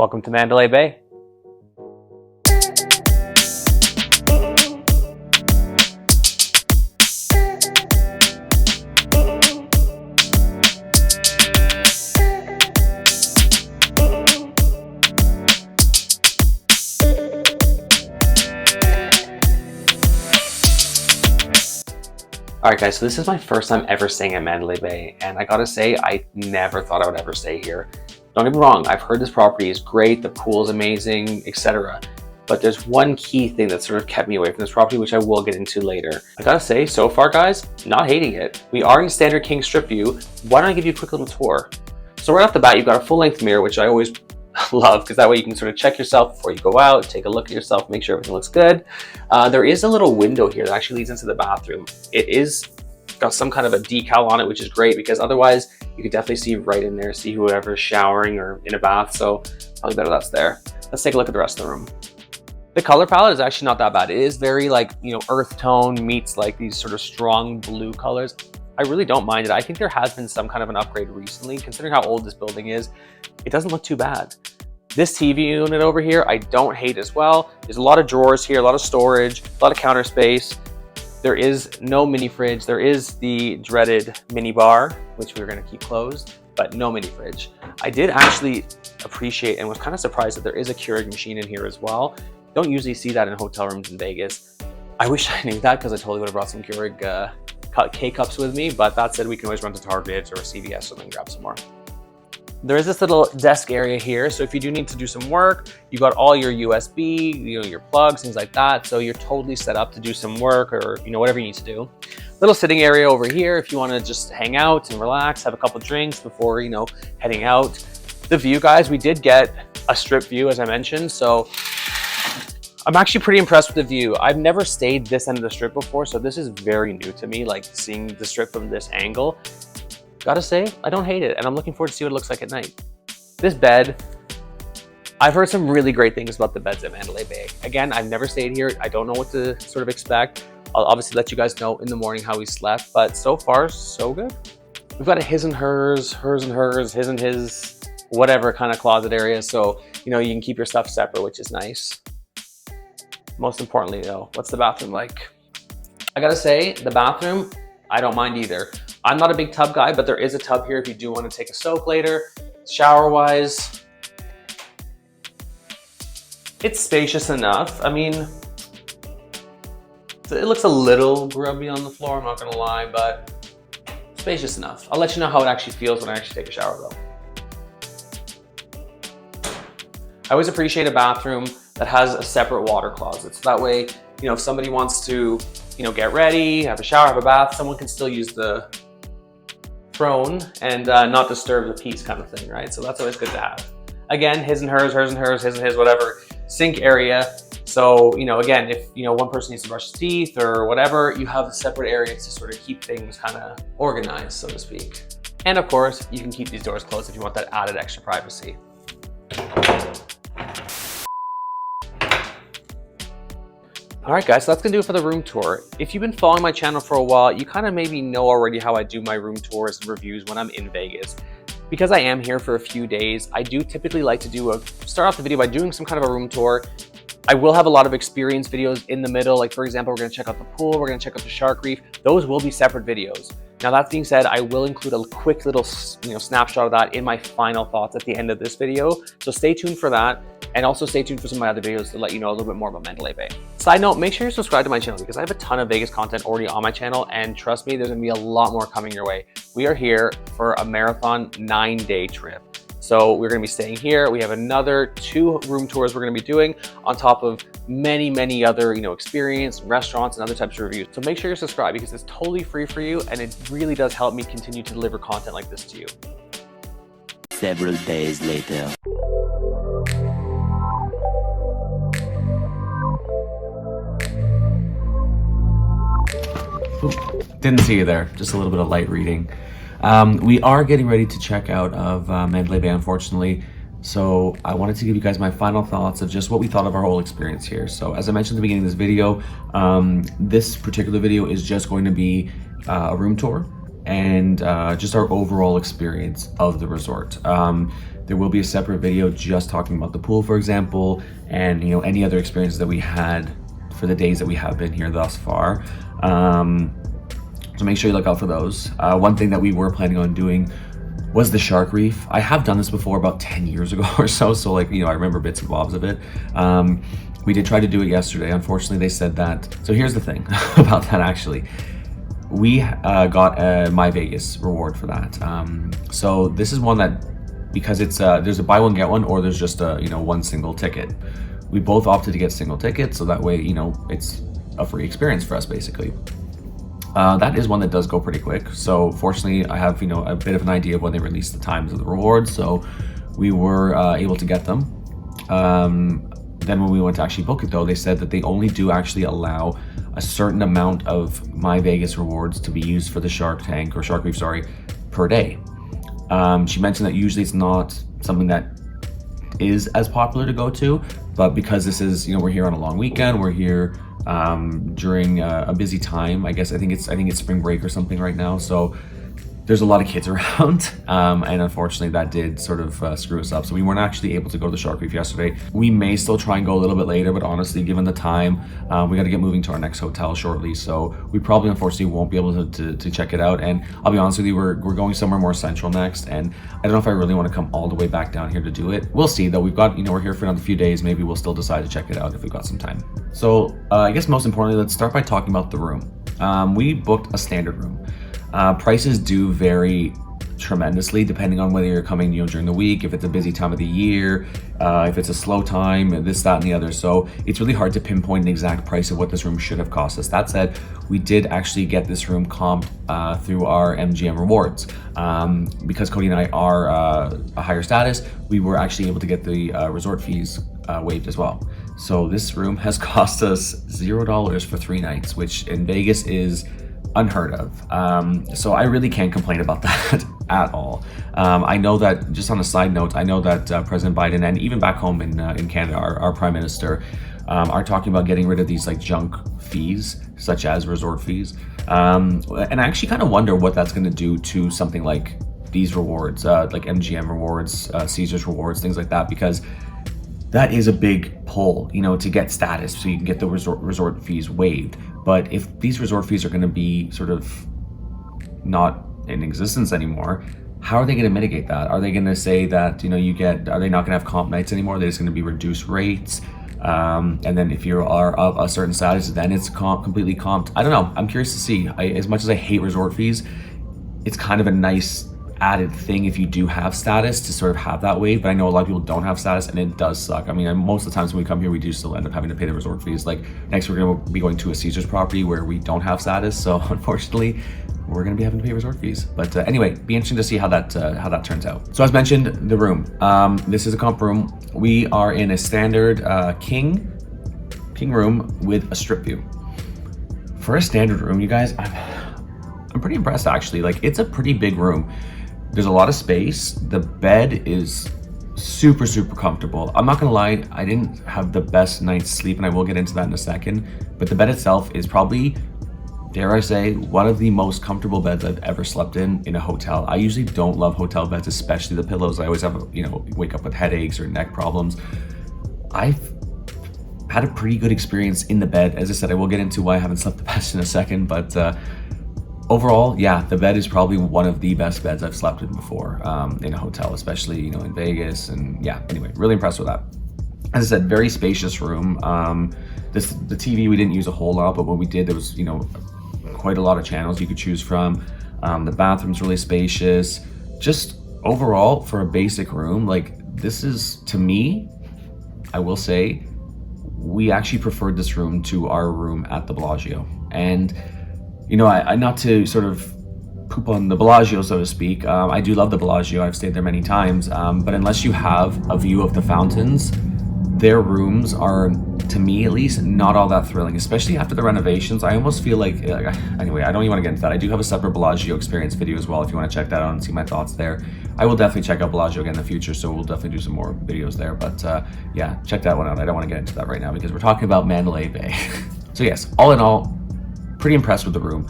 Welcome to Mandalay Bay. Alright guys, so this is my first time ever staying at Mandalay Bay, and I gotta say, I never thought I would ever stay here. Don't get me wrong, I've heard this property is great, the pool is amazing, etc. But there's one key thing that sort of kept me away from this property, which I will get into later. I gotta say, so far guys, not hating it. We are in standard king strip view. Why don't I give you a quick little tour? So right off the bat, you've got a full-length mirror, which I always love, because that way you can sort of check yourself before you go out, take a look at yourself, make sure everything looks good. There is a little window here that actually leads into the bathroom. It is got some kind of a decal on it, which is great because otherwise you could definitely see right in there, see whoever's showering or in a bath. So probably better that's there. Let's take a look at the rest of the room. The color palette is actually not that bad. It is very like, earth tone meets like these sort of strong blue colors. I really don't mind it. I think there has been some kind of an upgrade recently. Considering how old this building is, it doesn't look too bad. This TV unit over here, I don't hate as well. There's a lot of drawers here, a lot of storage, a lot of counter space. There is no mini fridge. There is the dreaded mini bar, which we're gonna keep closed, but no mini fridge. I did actually appreciate and was kind of surprised that there is a Keurig machine in here as well. Don't usually see that in hotel rooms in Vegas. I wish I knew that because I totally would have brought some Keurig K-cups with me, but that said, we can always run to Target or CVS and then grab some more. There is this little desk area here, so if you do need to do some work, you got all your USB, your plugs, things like that, so you're totally set up to do some work or whatever you need to do. Little sitting area over here if you want to just hang out and relax, have a couple drinks before heading out. The view, guys, we did get a strip view as I mentioned, so I'm actually pretty impressed with the view. I've never stayed this end of the strip before, so this is very new to me, like seeing the strip from this angle. Gotta say, I don't hate it, and I'm looking forward to see what it looks like at night. This bed, I've heard some really great things about the beds at Mandalay Bay. Again, I've never stayed here. I don't know what to sort of expect. I'll obviously let you guys know in the morning how we slept, but so far, so good. We've got a his and hers and hers, his and his, whatever kind of closet area, so you can keep your stuff separate, which is nice. Most importantly though, what's the bathroom like? I gotta say, the bathroom, I don't mind either. I'm not a big tub guy, but there is a tub here if you do want to take a soak later. Shower-wise, it's spacious enough. I mean, it looks a little grubby on the floor, I'm not gonna lie, but spacious enough. I'll let you know how it actually feels when I actually take a shower though. I always appreciate a bathroom that has a separate water closet. So that way, if somebody wants to, get ready, have a shower, have a bath, someone can still use the throne and not disturb the peace kind of thing, right? So that's always good to have. Again, his and hers, hers and hers, his and his, whatever. Sink area. So, again, if, one person needs to brush his teeth or whatever, you have a separate area to sort of keep things kind of organized, so to speak. And of course, you can keep these doors closed if you want that added extra privacy. All right, guys, so that's gonna do it for the room tour. If you've been following my channel for a while, you kind of maybe know already how I do my room tours and reviews when I'm in Vegas. Because I am here for a few days, I do typically like to start off the video by doing some kind of a room tour. I will have a lot of experience videos in the middle. Like for example, we're gonna check out the pool, we're gonna check out the shark reef. Those will be separate videos. Now that being said, I will include a quick little snapshot of that in my final thoughts at the end of this video. So stay tuned for that. And also stay tuned for some of my other videos to let you know a little bit more about Mandalay Bay. Side note, make sure you're subscribed to my channel because I have a ton of Vegas content already on my channel, and trust me, there's gonna be a lot more coming your way. We are here for a marathon 9-day trip. So we're gonna be staying here. We have another 2 room tours we're gonna be doing on top of many, many other, experience, restaurants and other types of reviews. So make sure you're subscribed because it's totally free for you and it really does help me continue to deliver content like this to you. Several days later. Didn't see you there, just a little bit of light reading. We are getting ready to check out of Mandalay Bay, unfortunately. So I wanted to give you guys my final thoughts of just what we thought of our whole experience here. So as I mentioned at the beginning of this video, this particular video is just going to be a room tour and just our overall experience of the resort. There will be a separate video just talking about the pool, for example, and any other experiences that we had for the days that we have been here thus far. So make sure you look out for those. One thing that we were planning on doing was the shark reef. I have done this before about 10 years ago or so, so like, I remember bits and bobs of it. We did try to do it yesterday. Unfortunately, they said that. So here's the thing about that actually. We got a My Vegas reward for that. So this is one that, because it's there's a buy one get one, or there's just a one single ticket. We both opted to get single tickets, so that way it's a free experience for us basically. That is one that does go pretty quick. So fortunately, I have a bit of an idea of when they release the times of the rewards, so we were able to get them. Then when we went to actually book it though, they said that they only do actually allow a certain amount of My Vegas rewards to be used for the Shark Tank, or Shark Reef, sorry, per day. She mentioned that usually it's not something that is as popular to go to, but because this is, we're here on a long weekend, we're here during a busy time. I think it's spring break or something right now, so there's a lot of kids around, and unfortunately that did sort of screw us up. So we weren't actually able to go to the Shark Reef yesterday. We may still try and go a little bit later, but honestly, given the time, we got to get moving to our next hotel shortly. So we probably unfortunately won't be able to check it out. And I'll be honest with you, we're going somewhere more central next. And I don't know if I really want to come all the way back down here to do it. We'll see though. We've got, we're here for another few days. Maybe we'll still decide to check it out if we've got some time. So I guess most importantly, let's start by talking about the room. We booked a standard room. Prices do vary tremendously depending on whether you're coming during the week, if it's a busy time of the year, if it's a slow time, this, that, and the other. So it's really hard to pinpoint an exact price of what this room should have cost us. That said, we did actually get this room comped through our MGM rewards. Because Cody and I are a higher status, we were actually able to get the resort fees waived as well. So this room has cost us $0 for 3 nights, which in Vegas is unheard of. So I really can't complain about that at all. I know that, just on a side note, I know that President Biden, and even back home in Canada, our Prime Minister, are talking about getting rid of these like junk fees, such as resort fees. And I actually kind of wonder what that's going to do to something like these rewards, like MGM rewards, Caesars rewards, things like that, because that is a big pull, to get status, so you can get the resort fees waived. But if these resort fees are going to be sort of not in existence anymore, how are they going to mitigate that? Are they going to say that, are they not going to have comp nights anymore? They're just going to be reduced rates. And then if you are of a certain status, then it's completely comped. I don't know. I'm curious to see. As much as I hate resort fees, it's kind of a nice added thing if you do have status to sort of have that wave. But I know a lot of people don't have status, and it does suck. I mean, most of the times when we come here, we do still end up having to pay the resort fees. Like next, we're going to be going to a Caesars property where we don't have status, so unfortunately we're going to be having to pay resort fees. But anyway, be interesting to see how that turns out. So as mentioned, the room, this is a comp room. We are in a standard king room with a strip view. For a standard room, you guys, I'm pretty impressed actually. Like, it's a pretty big room. There's a lot of space. The bed is super, super comfortable. I'm not gonna lie, I didn't have the best night's sleep, and I will get into that in a second, but the bed itself is probably, dare I say, one of the most comfortable beds I've ever slept in a hotel. I usually don't love hotel beds, especially the pillows. I always have, wake up with headaches or neck problems. I've had a pretty good experience in the bed. As I said, I will get into why I haven't slept the best in a second, but overall, yeah, the bed is probably one of the best beds I've slept in before in a hotel, especially, in Vegas. And yeah, anyway, really impressed with that. As I said, very spacious room. The TV, we didn't use a whole lot, but when we did, there was, quite a lot of channels you could choose from. The bathroom's really spacious. Just overall, for a basic room, like, this is, to me, I will say, we actually preferred this room to our room at the Bellagio. And I not to sort of poop on the Bellagio, so to speak. I do love the Bellagio. I've stayed there many times. But unless you have a view of the fountains, their rooms are, to me at least, not all that thrilling, especially after the renovations. I almost feel like, anyway, I don't even want to get into that. I do have a separate Bellagio experience video as well if you want to check that out and see my thoughts there. I will definitely check out Bellagio again in the future, so we'll definitely do some more videos there. But yeah, check that one out. I don't want to get into that right now because we're talking about Mandalay Bay. So yes, all in all, pretty impressed with the room.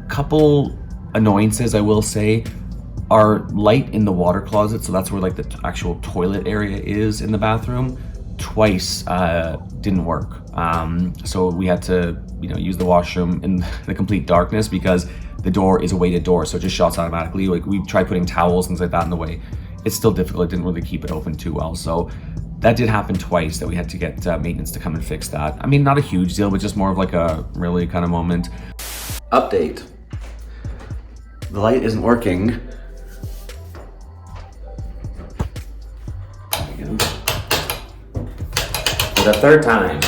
Couple annoyances, I will say. Our light in the water closet, so that's where like the actual toilet area is in the bathroom, twice didn't work. So we had to, use the washroom in the complete darkness because the door is a weighted door, so it just shuts automatically. Like we tried putting towels, things like that in the way. It's still difficult. It didn't really keep it open too well. So that did happen twice that we had to get maintenance to come and fix that. I mean, not a huge deal, but just more of like a really kind of moment. Update. The light isn't working. For the third time.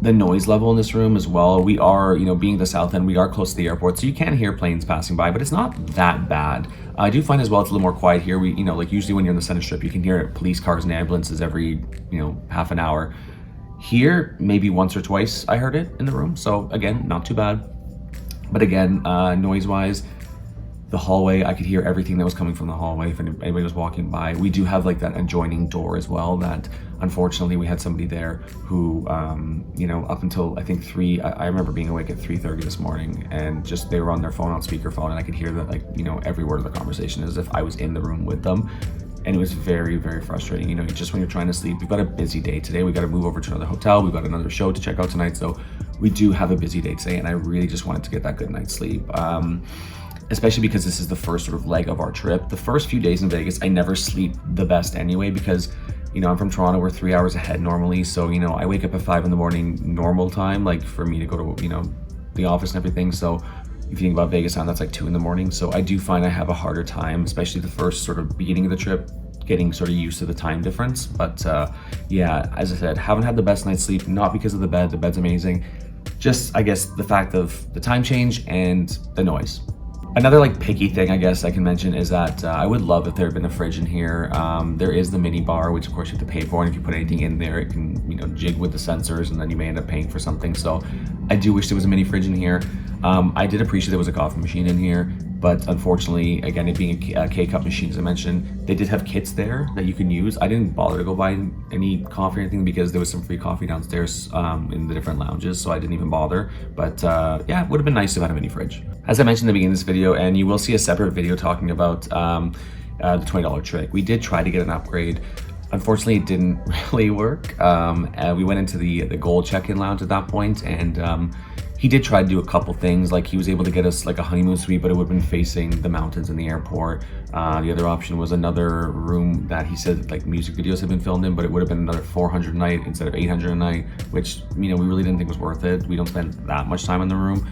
The noise level in this room as well. We are, being the south end, we are close to the airport, so you can hear planes passing by, but it's not that bad. I do find as well it's a little more quiet here. We, like usually when you're in the center strip, you can hear police cars and ambulances every, half an hour. Here, maybe once or twice I heard it in the room. So again, not too bad. But again, noise-wise, the hallway, I could hear everything that was coming from the hallway if anybody was walking by. We do have like that adjoining door as well that unfortunately we had somebody there who, up until I think I remember being awake at 3:30 this morning and just they were on their phone on speakerphone and I could hear that every word of the conversation as if I was in the room with them. And it was very, very frustrating. Just when you're trying to sleep, we've got a busy day today. We got to move over to another hotel. We've got another show to check out tonight. So we do have a busy day today and I really just wanted to get that good night's sleep. Especially because this is the first sort of leg of our trip. The first few days in Vegas, I never sleep the best anyway because, I'm from Toronto, we're 3 hours ahead normally. So, I wake up at 5 in the morning normal time, like for me to go to, the office and everything. So if you think about Vegas time, that's like 2 in the morning. So I do find I have a harder time, especially the first sort of beginning of the trip, getting sort of used to the time difference. But yeah, as I said, haven't had the best night's sleep, not because of the bed. The bed's amazing. Just, I guess, the fact of the time change and the noise. Another like picky thing I guess I can mention is that I would love if there had been a fridge in here. There is the mini bar, which of course you have to pay for, and if you put anything in there, it can jig with the sensors, and then you may end up paying for something. So I do wish there was a mini fridge in here. I did appreciate there was a coffee machine in here, but unfortunately, again, it being a K-cup machine, as I mentioned, they did have kits there that you can use. I didn't bother to go buy any coffee or anything because there was some free coffee downstairs in the different lounges, so I didn't even bother. But yeah, it would have been nice to have had a mini fridge. As I mentioned in the beginning of this video, and you will see a separate video talking about the $20 trick. We did try to get an upgrade. Unfortunately, it didn't really work. We went into the gold check-in lounge at that point, and he did try to do a couple things. Like he was able to get us like a honeymoon suite, but it would have been facing the mountains and the airport. The other option was another room that he said like music videos had been filmed in, but it would have been another $400 a night instead of $800 a night, which we really didn't think was worth it. We don't spend that much time in the room.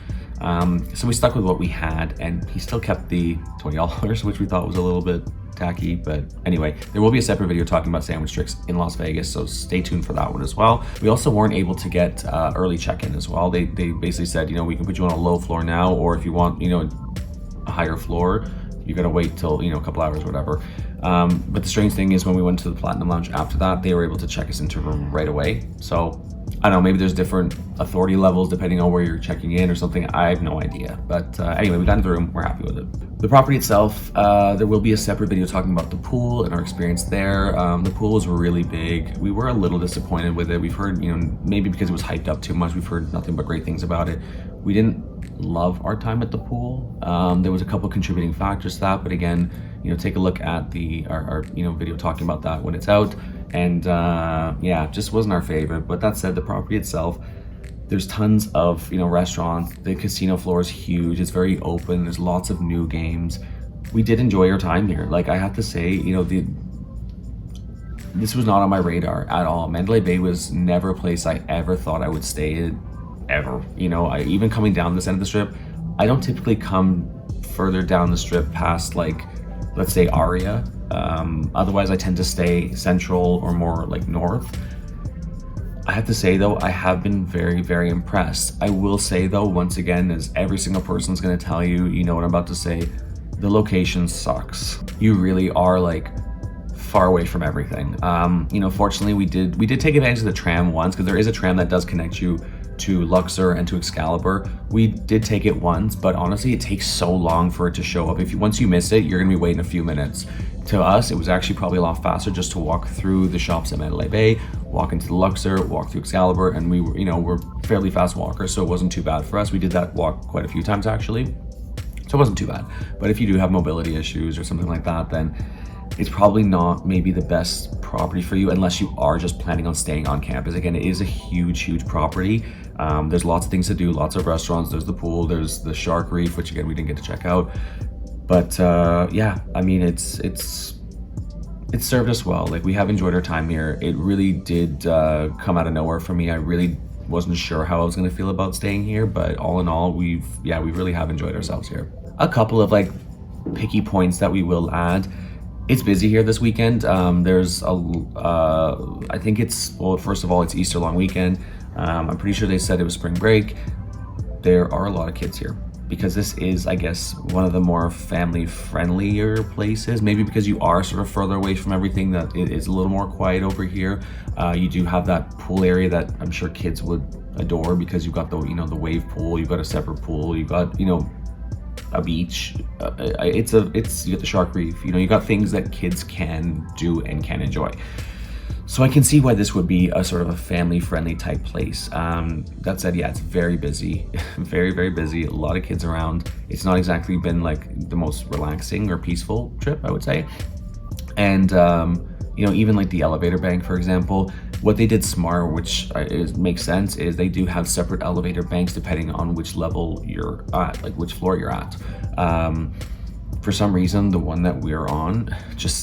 So we stuck with what we had, and he still kept the $20, which we thought was a little bit tacky. But anyway, there will be a separate video talking about sandwich tricks in Las Vegas, so stay tuned for that one as well. We also weren't able to get early check-in as well. They basically said, we can put you on a low floor now, or if you want, a higher floor, you gotta wait till, a couple hours or whatever. But the strange thing is when we went to the Platinum Lounge after that, they were able to check us into a room right away. So I don't know, maybe there's different authority levels depending on where you're checking in or something. I have no idea. But anyway, we got into the room, we're happy with it. The property itself, there will be a separate video talking about the pool and our experience there. The pool was really big. We were a little disappointed with it. We've heard, maybe because it was hyped up too much, we've heard nothing but great things about it. We didn't love our time at the pool. There was a couple contributing factors to that, but again, take a look at our video talking about that when it's out. And yeah, just wasn't our favorite. But that said, the property itself, there's tons of restaurants. The casino floor is huge. It's very open. There's lots of new games. We did enjoy our time here. Like I have to say, this was not on my radar at all. Mandalay Bay was never a place I ever thought I would stay in, ever. Even coming down this end of the strip, I don't typically come further down the strip past like, let's say Aria. Otherwise I tend to stay central or more like north. I have to say though, I have been very, very impressed. I will say though, once again, as every single person's gonna tell you, what I'm about to say, the location sucks. You really are like far away from everything. Fortunately we did take advantage of the tram once, because there is a tram that does connect you to Luxor and to Excalibur. We did take it once, but honestly it takes so long for it to show up. Once you miss it, you're gonna be waiting a few minutes. To us, it was actually probably a lot faster just to walk through the shops at Mandalay Bay, walk into the Luxor, walk through Excalibur, and we were, we're fairly fast walkers, so it wasn't too bad for us. We did that walk quite a few times actually. So it wasn't too bad. But if you do have mobility issues or something like that, then it's probably not maybe the best property for you unless you are just planning on staying on campus. Again, it is a huge property. There's lots of things to do, lots of restaurants, there's the pool, there's the shark reef, which again, we didn't get to check out. But yeah, I mean, it's served us well. Like, we have enjoyed our time here. It really did come out of nowhere for me. I really wasn't sure how I was gonna feel about staying here, but all in all, we really have enjoyed ourselves here. A couple of like picky points that we will add. It's busy here this weekend. There's I think it's, well, first of all, it's Easter long weekend. I'm pretty sure they said it was spring break. There are a lot of kids here because this is, I guess, one of the more family friendlier places. Maybe because you are sort of further away from everything, that it is a little more quiet over here. You do have that pool area that I'm sure kids would adore because you've got the, you know, the wave pool, you've got a separate pool, you've got, you know, a beach. You got the shark reef, you know, you got things that kids can do and can enjoy. So I can see why this would be a sort of a family-friendly type place. That said, yeah, it's very busy, very busy. A lot of kids around. It's not exactly been like the most relaxing or peaceful trip, I would say. And you know, even like the elevator bank, for example, what they did smart, which makes sense, is they do have separate elevator banks depending on which level you're at, like which floor you're at. For some reason, the one that we're on,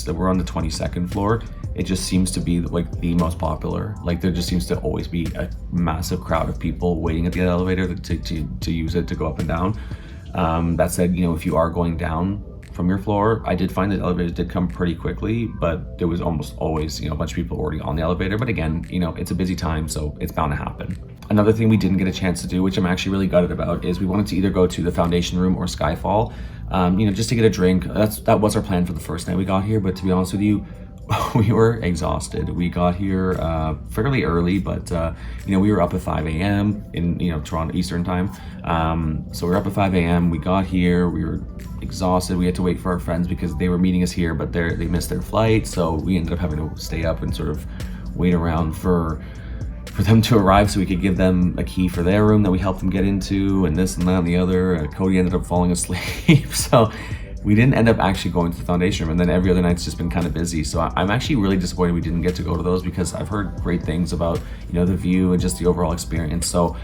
we're on the 22nd floor. It just seems to be like the most popular. Like, there just seems to always be a massive crowd of people waiting at the elevator to use it to go up and down. That said, you know, if you are going down from your floor, I did find that elevators did come pretty quickly, but there was almost always, you know, a bunch of people already on the elevator. But again, you know, it's a busy time, so it's bound to happen. Another thing we didn't get a chance to do, which I'm actually really gutted about, is we wanted to either go to the Foundation Room or Skyfall, you know, just to get a drink. That was our plan for the first night we got here, but to be honest with you, we were exhausted. We got here fairly early, but you know, we were up at 5 a.m. in, you know, Toronto Eastern time. So we were up at 5 a.m. We got here, we were exhausted. We had to wait for our friends because they were meeting us here, but they missed their flight. So we ended up having to stay up and sort of wait around for them to arrive so we could give them a key for their room that we helped them get into, and this and that and the other. Cody ended up falling asleep. So we didn't end up actually going to the Foundation Room, and then every other night's just been kind of busy. So I'm actually really disappointed we didn't get to go to those because I've heard great things about, you know, the view and just the overall experience. So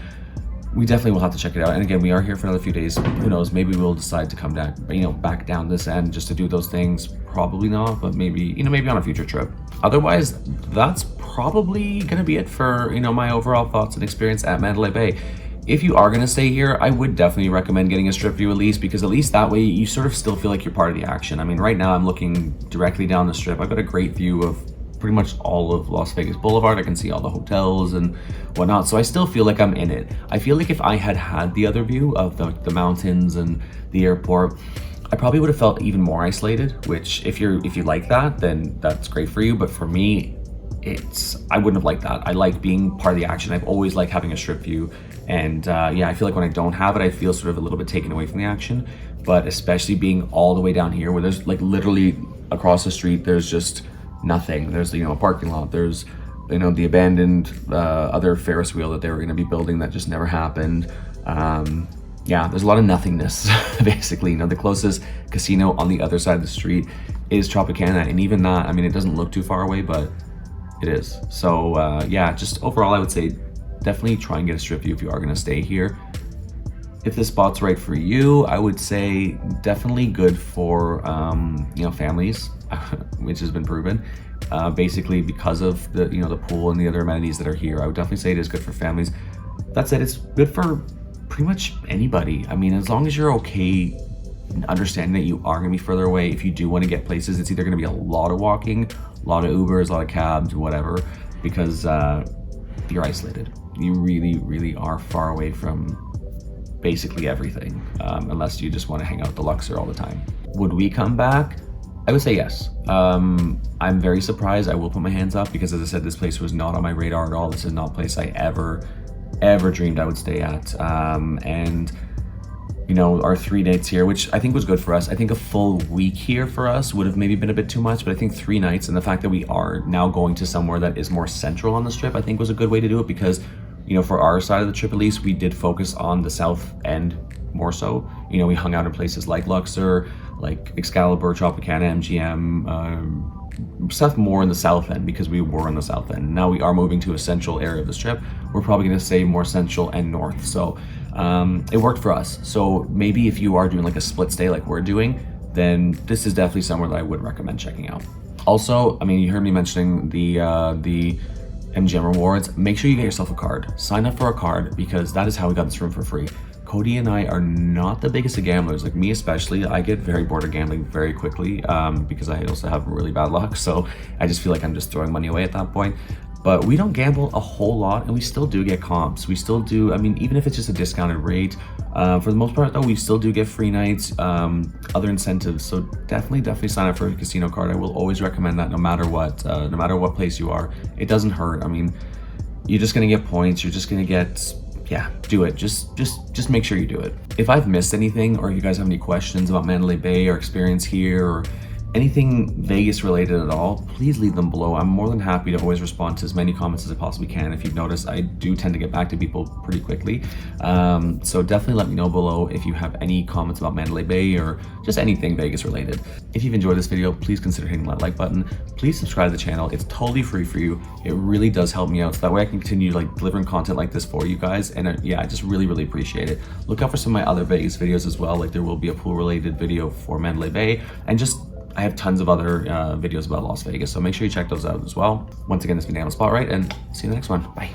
we definitely will have to check it out. And again, we are here for another few days. Who knows? Maybe we'll decide to come down, you know, back down this end just to do those things. Probably not, but maybe, you know, maybe on a future trip. Otherwise, that's probably gonna be it for, you know, my overall thoughts and experience at Mandalay Bay. If you are gonna stay here, I would definitely recommend getting a strip view at least, because at least that way you sort of still feel like you're part of the action. I mean, right now I'm looking directly down the strip. I've got a great view of pretty much all of Las Vegas Boulevard. I can see all the hotels and whatnot, so I still feel like I'm in it. I feel like if I had the other view of the mountains and the airport, I probably would have felt even more isolated, which if you like that, then that's great for you. But for me, I wouldn't have liked that. I like being part of the action. I've always liked having a strip view. And yeah, I feel like when I don't have it, I feel sort of a little bit taken away from the action. But especially being all the way down here where there's like literally across the street, there's just nothing. There's, you know, a parking lot. There's, you know, the abandoned other Ferris wheel that they were going to be building that just never happened. Yeah, there's a lot of nothingness, basically. You know, the closest casino on the other side of the street is Tropicana. And even that, I mean, it doesn't look too far away, but it is. So yeah, just overall, I would say definitely try and get a strip view if you are going to stay here. If this spot's right for you, I would say definitely good for you know, families, which has been proven. Basically because of the, you know, the pool and the other amenities that are here. I would definitely say it is good for families. That said, it's good for pretty much anybody. I mean, as long as you're okay understanding that you are going to be further away, if you do want to get places, it's either going to be a lot of walking, a lot of Ubers, a lot of cabs, whatever, because you're isolated. You really are far away from basically everything, unless you just want to hang out at the Luxor all the time. Would we come back? I would say yes. I'm very surprised. I will put my hands up because, as I said, this place was not on my radar at all. This is not a place I ever dreamed I would stay at. And you know, our 3 nights here, which I think was good for us. I think a full week here for us would have maybe been a bit too much, but I think 3 nights, and the fact that we are now going to somewhere that is more central on the strip, I think was a good way to do it, because, you know, for our side of the trip at least, we did focus on the south end more so. You know, we hung out in places like Luxor, like Excalibur, Tropicana, MGM, stuff more in the south end because we were in the south end. Now we are moving to a central area of this trip. We're probably going to stay more central and north. So it worked for us. So maybe if you are doing like a split stay like we're doing, then this is definitely somewhere that I would recommend checking out. Also, I mean, you heard me mentioning the MGM rewards. Make sure you get yourself a card. Sign up for a card because that is how we got this room for free. Cody and I are not the biggest of gamblers, like me especially. I get very bored of gambling very quickly because I also have really bad luck. So I just feel like I'm just throwing money away at that point. But we don't gamble a whole lot, and we still do get comps. We still do, I mean, even if it's just a discounted rate, for the most part though, we still do get free nights, other incentives. So definitely sign up for a casino card. I will always recommend that no matter what place you are. It doesn't hurt. I mean, you're just gonna get points. You're just gonna get, yeah, do it. Just make sure you do it. If I've missed anything, or if you guys have any questions about Mandalay Bay or experience here, or anything Vegas related at all, please leave them below. I'm more than happy to always respond to as many comments as I possibly can. If you've noticed, I do tend to get back to people pretty quickly. So definitely let me know below if you have any comments about Mandalay Bay or just anything Vegas related. If you've enjoyed this video, please consider hitting that like button. Please subscribe to the channel. It's totally free for you. It really does help me out, so that way I can continue like delivering content like this for you guys. And yeah, I just really appreciate it. Look out for some of my other Vegas videos as well. Like there will be a pool related video for Mandalay Bay, and just I have tons of other videos about Las Vegas, so make sure you check those out as well. Once again, this has been Dan Spotlight, and see you in the next one. Bye.